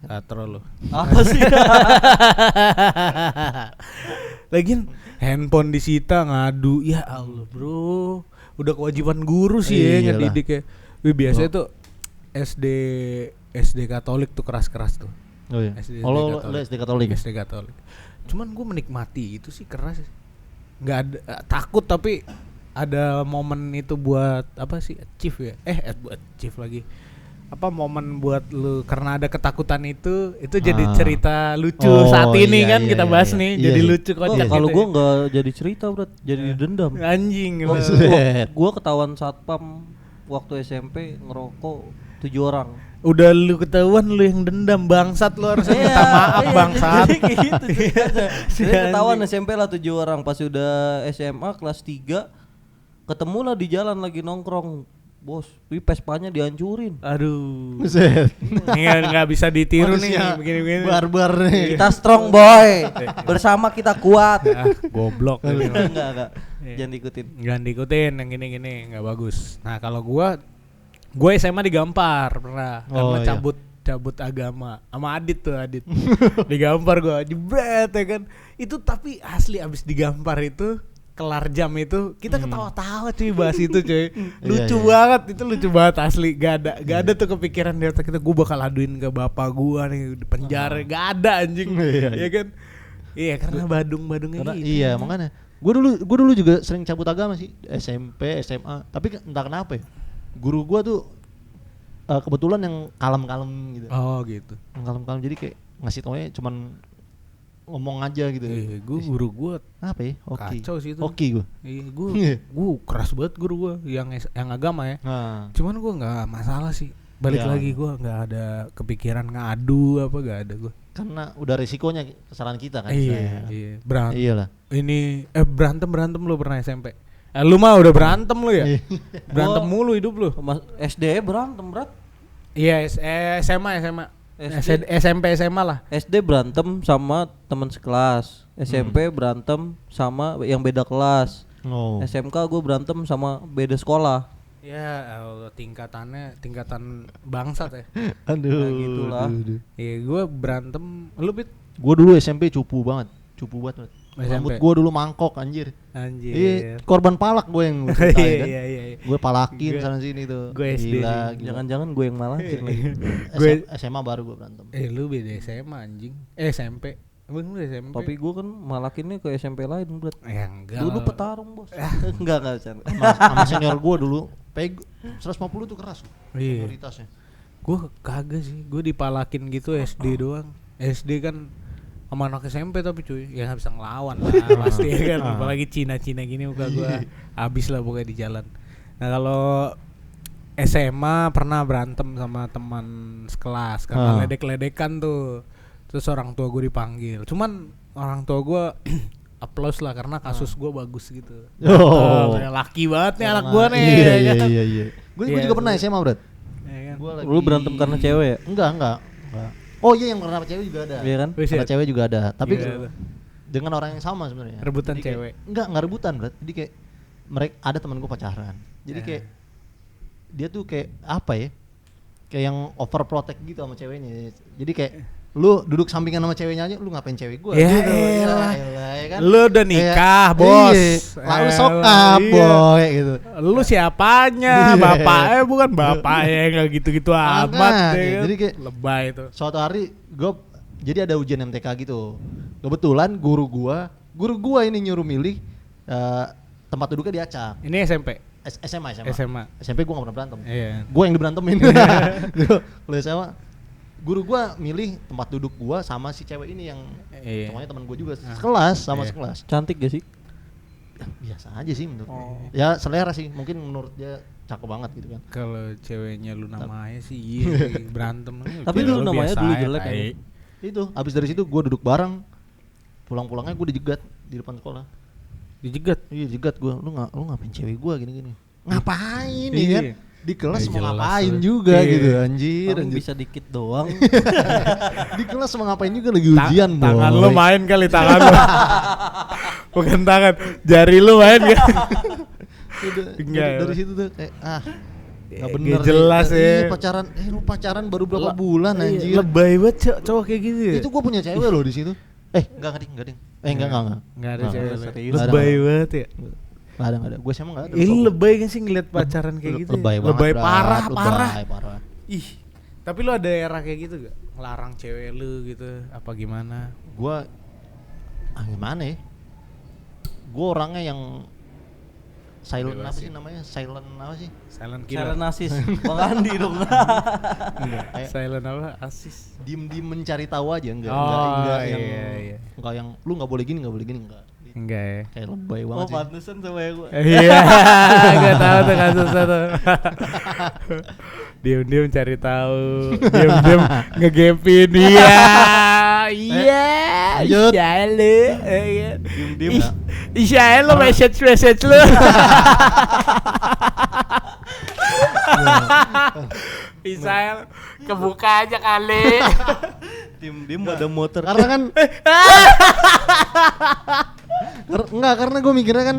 katro lo. Apa sih? Lagian handphone disita ngadu, ya Allah bro, udah kewajiban guru sih ya ngedidik ya. Biasanya tuh SD Katolik tuh keras-keras tuh. Oh iya. Lo SD Katolik. SD Katolik. Cuman gue menikmati itu sih keras. Nggak ada takut tapi ada momen itu buat apa sih achieve ya? Buat achieve lagi. Apa momen buat lu karena ada ketakutan itu jadi cerita lucu saat ini kan kita bahas nih jadi lucu kocak. Kalau gua nggak jadi cerita berat, jadi dendam. Anjing. Gua ketahuan satpam waktu SMP ngerokok 7 orang. Udah lu ketahuan lu yang dendam, bangsat lu harus minta maaf bangsat. Gitu. Saya ketahuan SMP lah 7 orang, pas udah SMA kelas 3 ketemulah di jalan lagi nongkrong. Bos, Vespanya dihancurin. Aduh. Buset. Nggak bisa ditiru nih begini-begini. Barbar nih. Kita strong boy. Bersama kita kuat. Goblok. Enggak. Jangan diikutin yang gini-gini, enggak bagus. Nah, kalau gue SMA digampar pernah karena cabut agama sama Adit. Digampar gue, jebret ya kan. Itu tapi asli abis digampar itu kelar jam itu kita ketawa-tawa cuy bahas itu cuy. Lucu banget, itu lucu banget asli. Gak ada tuh kepikiran di otak kita gue bakal aduin ke bapak gua nih di penjara. Gak ada anjing. Iya kan? Iya karena badung-badungnya gitu. Iya makanya gue dulu juga sering cabut agama sih, SMP, SMA. Tapi entah kenapa ya, guru gue tuh kebetulan yang kalem-kalem gitu. Oh gitu. Yang kalem-kalem, jadi kayak ngasih taunya cuman ngomong aja gitu. Guru gue apa ya? Kacau sih itu. Hoki gue. Gue keras banget guru gue yang agama ya. Cuman gue nggak masalah sih. Balik lagi gue nggak ada kepikiran ngadu apa, nggak ada gue. Karena udah resikonya kesalahan kita kan. Iya. Berantem. Iyalah. Ini berantem lu pernah SMP? Lu mah udah berantem lu ya? Berantem mulu hidup lu. SD berantem berat. Iya, SMA. SMP SMA lah. SD berantem sama teman sekelas. SMP berantem sama yang beda kelas. SMK gue berantem sama beda sekolah. Ya tingkatan bangsat ya. Aduh. Nah, gitulah. Iya gue berantem. Lu Bit? Gue dulu SMP cupu banget. Rambut gue dulu mangkok anjir. Iya, korban palak gue yang ceritain kan. Iya. Gue palakin sana sini tuh. Gue SD. Gila. Jangan-jangan gue yang malakin lagi. Gue SMA baru gue berantem. Lu beda SMA anjing. SMP. Lu SMP. Tapi gue kan malakinnya ke SMP lain berat. Ya enggak. Dulu petarung bos. Enggak sama senior gue dulu. 150 tuh keras. Senioritasnya. Gue kagak sih. Gue dipalakin gitu SD doang. SD kan sama anak SMP tapi cuy, ya nggak bisa ngelawan lah pasti kan, apalagi Cina gini muka gua habis lah pokoknya di jalan. Nah kalau SMA pernah berantem sama teman sekelas karena ledek-ledekan tuh, terus orang tua gue dipanggil. Cuman orang tua gue applause lah karena kasus gue bagus gitu. Laki banget nih anak gue nih. Iya. Gue juga pernah SMA berat. Lu berantem karena cewek ya? Enggak. Oh iya, yang karena cewek juga ada. Iya kan? Karena cewek juga ada. Tapi dengan orang yang sama sebenarnya. Rebutan jadi cewek. Enggak rebutan, Bro. Jadi kayak mereka ada teman gue pacaran. Jadi kayak dia tuh kayak apa ya? Kayak yang overprotect gitu sama ceweknya. Jadi kayak lu duduk sampingan sama ceweknya aja, lu ngapain cewek gue? Ya kan? Lu udah nikah, bos. Lalu sokap, boy gitu. Lu siapanya? Bapaknya bukan bapaknya, enggak gitu-gitu amat ya. Jadi kayak lebay itu. Suatu hari jadi ada ujian MTK gitu. Kebetulan guru gua ini nyuruh milih tempat duduknya diacak. Ini SMP. SMA. SMP gua enggak pernah berantem. Iya. Gua yang diberantemin. Kalau SMA guru gua milih tempat duduk gua sama si cewek ini yang semuanya teman gua juga sekelas sama sekelas. Cantik gak sih? biasa aja sih menurut ya selera sih, mungkin menurut dia cakep banget gitu kan. Kalau ceweknya Luna Maya sih iya berantem. Tapi Cewek dulu lu namanya biasa dulu aja, jelek tai. kan. Itu abis dari situ gue duduk bareng, pulang-pulangnya gue dijegat di depan sekolah. Dijegat. Iya jegat gue, lu ngapain cewek gue gini-gini. Ngapain nih Iya. kan? Di kelas mau Jelas ngapain lah. juga Iya. gitu anjir. Paling bisa dikit doang. Di kelas mau ngapain juga lagi ujian boy. Tangan lu main kali tangan lu. Bukan tangan, jari lu main kan. Enggak ya. Dari situ tuh kayak nggak bener Nggak jelas nih. ya. Iya pacaran, lu pacaran baru berapa bulan anjir. Lebay banget cowok kayak gitu ya. Itu gue punya cewek loh di situ. Enggak ding. Enggak. Enggak ada cewek serius. lebay banget ya. Enggak ada. Gue emang enggak ada. Ini lebay kan sih ngeliat pacaran kayak gitu. Lebay banget. Lebay Brat. parah. Lebay parah. Ih. Tapi lu ada era kayak gitu gak? Ngelarang cewek lu gitu apa gimana? Gue gimana ya? Gue orangnya yang silent Bebas apa sih. sih namanya? Silent apa sih? Silent killer. Silent asis. Bang Andi dong. Enggak, kayak Silent apa? Asis. diem mencari tahu aja enggak Iya. enggak yang lu enggak boleh gini enggak. Enggak ya. Kayak lebay Oh, banget sih. pantesan sama ya gua. Iya, gak tahu tuh kasusnya tuh. Diam-diam cari tahu, diam-diam ngegepin dia. Iya, lanjut. Iya lu. Diem-diem Ih, ya. Iya lu message lu. Israel kebuka aja kali. Tim ada motor. Karena kan enggak, karena gue mikirnya kan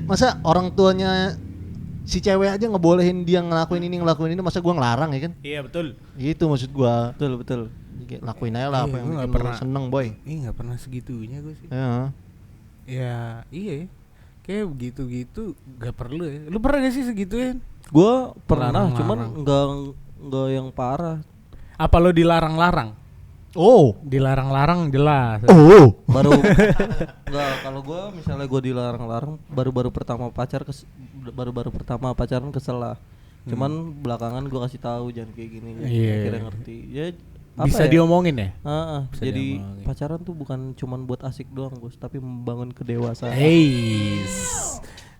masa orang tuanya si cewek aja ngebolehin dia ngelakuin ini masa gue ngelarang ya kan? Iya betul. Itu maksud gue. Betul. Kayak lakuin aja lah apa Iya, yang gua nggak bikin pernah. lu seneng boy. Nggak pernah segitunya gue sih. Ya. Ya iya. Kayak begitu-gitu gak perlu ya. Lu pernah gak sih segituin? Gua pernah, Larang-larang. cuman enggak yang parah. Apa lo dilarang-larang? Oh. Dilarang-larang jelas. Oh. Baru enggak, kalau gua misalnya gua dilarang-larang baru-baru pertama pacaran kesel lah. Cuman belakangan gua kasih tahu jangan kayak gini. Iya. Akhirnya ngerti. Ya apa Bisa ya? diomongin ya? Bisa Jadi diomongin. pacaran tuh bukan cuman buat asik doang, Bos, tapi membangun kedewasaan.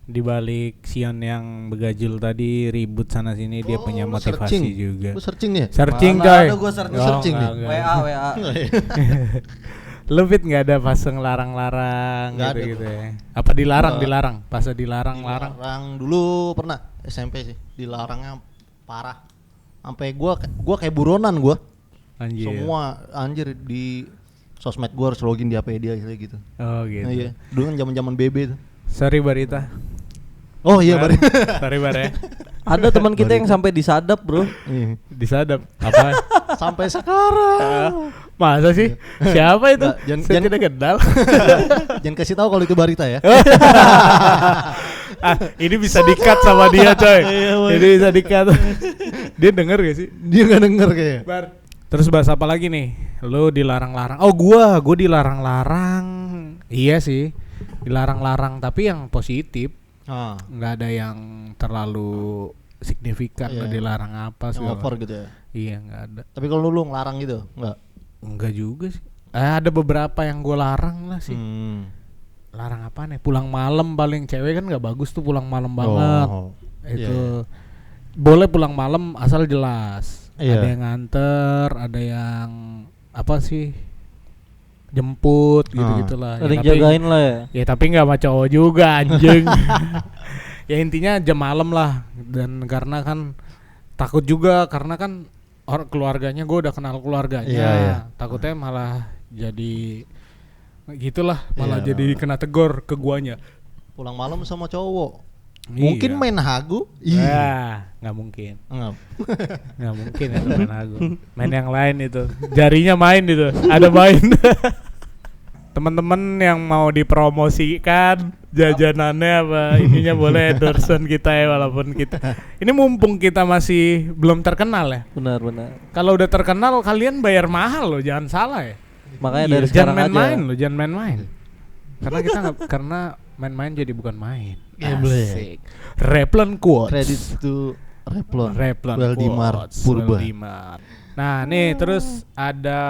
Di balik Sion yang begajul tadi ribut sana sini dia punya lu motivasi searching. juga. Lu searching ya? Searching Mana coy. ada gua searching. Oh, Searching nih. enggak. WA. Lu Fit nggak ada fase ngelarang-larang Nggak ada gitu ya? Apa dilarang? Nggak. Dilarang? Fase dilarang-larang? Dilarang dulu pernah SMP sih. Dilarangnya parah. Sampai gua kayak buronan gua. Anjir. Semua anjir di sosmed gua harus login di HP dia kayak gitu. Oh gitu. Nah, iya. Dulu kan zaman-zaman BB tuh. Sorry Barita. Oh iya, Bar. Sorry Bar ya. Ada teman kita yang sampai disadap, Bro. Iya. Disadap. Apa? Sampai sekarang. Masa sih? Siapa itu? Nggak, Saya tidak kenal. Jangan kasih tahu kalau itu Barita ya. Ini bisa di-cut sama dia, coy. Ini bisa di-cut. Dia denger gak sih? Dia nggak denger kayaknya. Bar. Terus bahas apa lagi nih? Lu dilarang-larang. Oh, gua dilarang-larang. Iya sih. Dilarang-larang tapi yang positif. Nggak ada yang terlalu signifikan. Iya. Lo dilarang apa Yang segala. over gitu ya. Iya, nggak ada. Tapi kalau lu ngelarang gitu, enggak. Enggak juga sih. Ada beberapa yang gue larang lah sih. Larang apa nih? Pulang malam paling, cewek kan nggak bagus tuh pulang malam banget. Oh. Itu boleh pulang malam asal jelas. Iya. Ada yang nganter, ada yang apa sih? Jemput gitu-gitulah. Ada yang tapi- jagain lah ya. Ya tapi nggak sama cowok juga anjing. Ya intinya jam malam lah. Dan karena kan takut juga karena kan keluarganya gue udah kenal keluarganya. Iya. Takutnya malah jadi gitulah, malah Iya. jadi kena tegur ke guanya. Pulang malam sama cowok. Iya. Mungkin main hagu. Ya, nggak mungkin. Enggak. Nggak mungkin itu main aku. Main yang lain itu. Jarinya main itu. Ada main. Teman-teman yang mau dipromosikan jajanannya apa ininya boleh endorsean kita ya, walaupun kita ini mumpung kita masih belum terkenal ya. Benar. Kalau udah terkenal kalian bayar mahal loh, jangan salah ya. Makanya Iya, dari jangan sekarang aja. main-main loh, jangan main-main. Karena kita nggak, karena main-main jadi bukan main. Iya, boleh. Asik. Replan quotes. Credit to Replon. Replan Weldimart quotes, Purba. Weldimart. Nah nih terus ada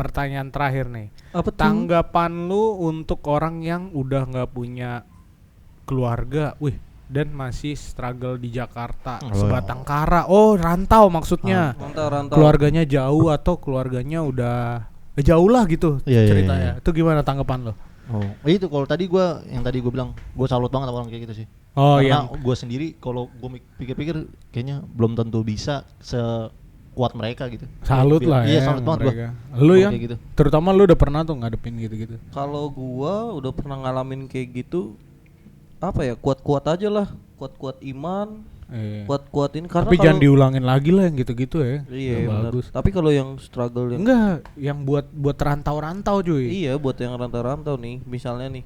pertanyaan terakhir nih. Apa tuh? Tanggapan lu untuk orang yang udah nggak punya keluarga, dan masih struggle di Jakarta, sebatang kara. Oh, rantau maksudnya. Rantau. Keluarganya jauh atau keluarganya udah jauh lah gitu ceritanya. Itu gimana tanggapan lo? Oh, itu kalau tadi yang tadi gue bilang, gue salut banget sama orang kayak gitu sih. Oh, karena gue sendiri kalau gue pikir-pikir kayaknya belum tentu bisa sekuat mereka gitu. Salut lah ya. Iya, salut banget gue. Lu yang gitu. Terutama lu udah pernah tuh ngadepin gitu-gitu. Kalau gua udah pernah ngalamin kayak gitu, apa ya, kuat-kuat aja lah, kuat-kuat iman, kuat-kuatin karena tapi jangan diulangin lagi lah yang gitu-gitu ya. Iya, bagus. Tapi kalau yang struggle yang enggak, yang buat rantau-rantau cuy. Iya, buat yang rantau-rantau nih, misalnya nih,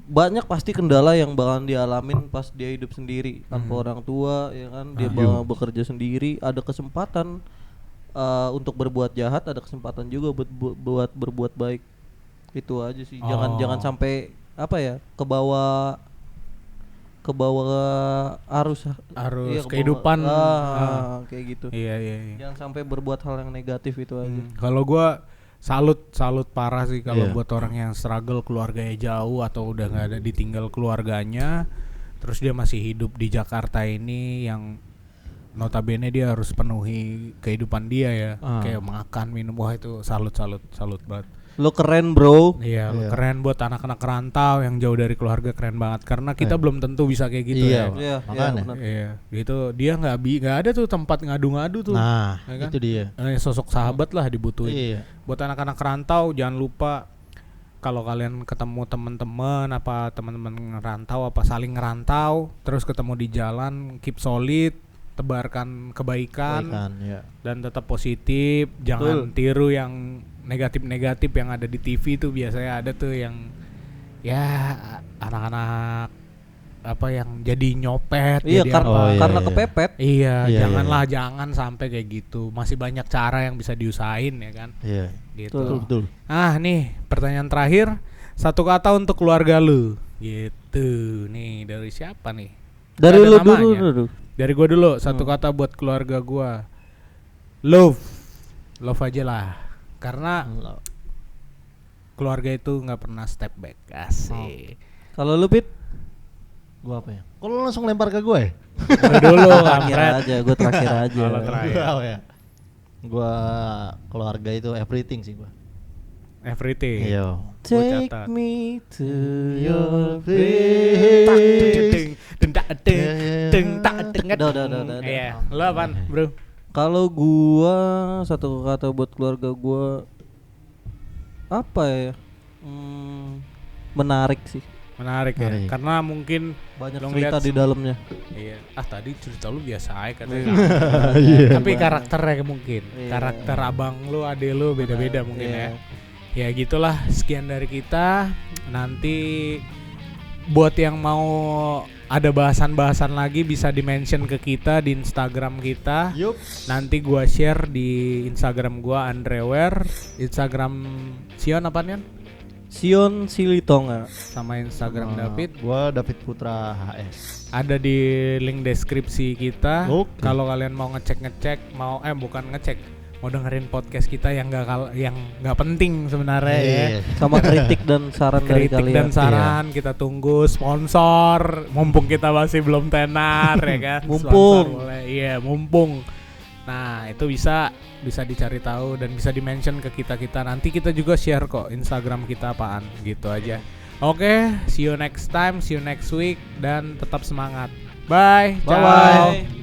banyak pasti kendala yang bakalan dialamin pas dia hidup sendiri tanpa orang tua, ya kan? Dia bekerja sendiri, ada kesempatan untuk berbuat jahat, ada kesempatan juga buat berbuat baik. Itu aja sih. Jangan sampai apa ya, kebawa arus iya, kehidupan kayak gitu. Iya. Jangan sampai berbuat hal yang negatif itu aja. Kalau gua salut parah sih kalau buat orang yang struggle keluarganya jauh atau udah nggak ada, ditinggal keluarganya, terus dia masih hidup di Jakarta ini yang notabene dia harus penuhi kehidupan dia ya, kayak makan minum. Wah, itu salut banget. Lo keren, bro. Iya, keren buat anak-anak rantau yang jauh dari keluarga, keren banget karena kita belum tentu bisa kayak gitu ya. Makanya. Iya, gitu. Dia nggak ada tuh tempat ngadu-ngadu tuh. Nah, ya kan? itu dia. Sosok sahabat lah dibutuhin. Iya. Buat anak-anak rantau jangan lupa kalau kalian ketemu teman-teman ngerantau saling ngerantau, terus ketemu di jalan, keep solid, tebarkan kebaikan dan tetap positif. Jangan tiru yang negatif yang ada di TV tuh. Biasanya ada tuh yang ya anak-anak yang jadi nyopet. Iya, jadi karena kepepet. Iya, jangan sampai kayak gitu. Masih banyak cara yang bisa diusahain ya kan. Iya. Gitu. Betul. Nih pertanyaan terakhir, satu kata untuk keluarga lu. Gitu. Nih dari siapa nih? Dari lu dulu. Dari gua dulu, satu kata buat keluarga gua. Love aja lah. Karena keluarga itu nggak pernah step back. Asik. Kalau lu, Pit? Gua apa ya? Kalau lu langsung lempar ke gue. Dulu gue terakhir aja. Kalau terakhir. Gua keluarga itu everything sih gua. Everything. Iya. Take me to your place. Iya. Lu apaan, bro? Kalau gua satu kata buat keluarga gua apa ya? Menarik sih. Menarik ya. Karena mungkin banyak cerita di dalamnya. Iya. Tadi cerita lu biasa aja katanya. Iya. Tapi karakternya mungkin. Karakter abang lu, adek lu beda-beda mungkin ya. Ya gitulah, sekian dari kita. Nanti buat yang mau ada bahasan-bahasan lagi bisa di-mention ke kita di Instagram kita. Nanti gua share di Instagram gua Andreware, Instagram Sion apaan kan? Sion Silitonga. Sama Instagram David. Gua David Putra HS. Ada di link deskripsi kita. Kalau kalian mau ngecek bukan ngecek, mau dengerin podcast kita yang nggak penting sebenarnya ya. Sama kritik dan saran dari kalian. Kritik dan saran kita tunggu. Sponsor, mumpung kita masih belum tenar ya kan. Mumpung. Nah, itu bisa dicari tahu dan bisa di-mention ke kita. Nanti kita juga share kok Instagram kita apaan, gitu aja. Oke, see you next time, see you next week dan tetap semangat. Bye. Bye.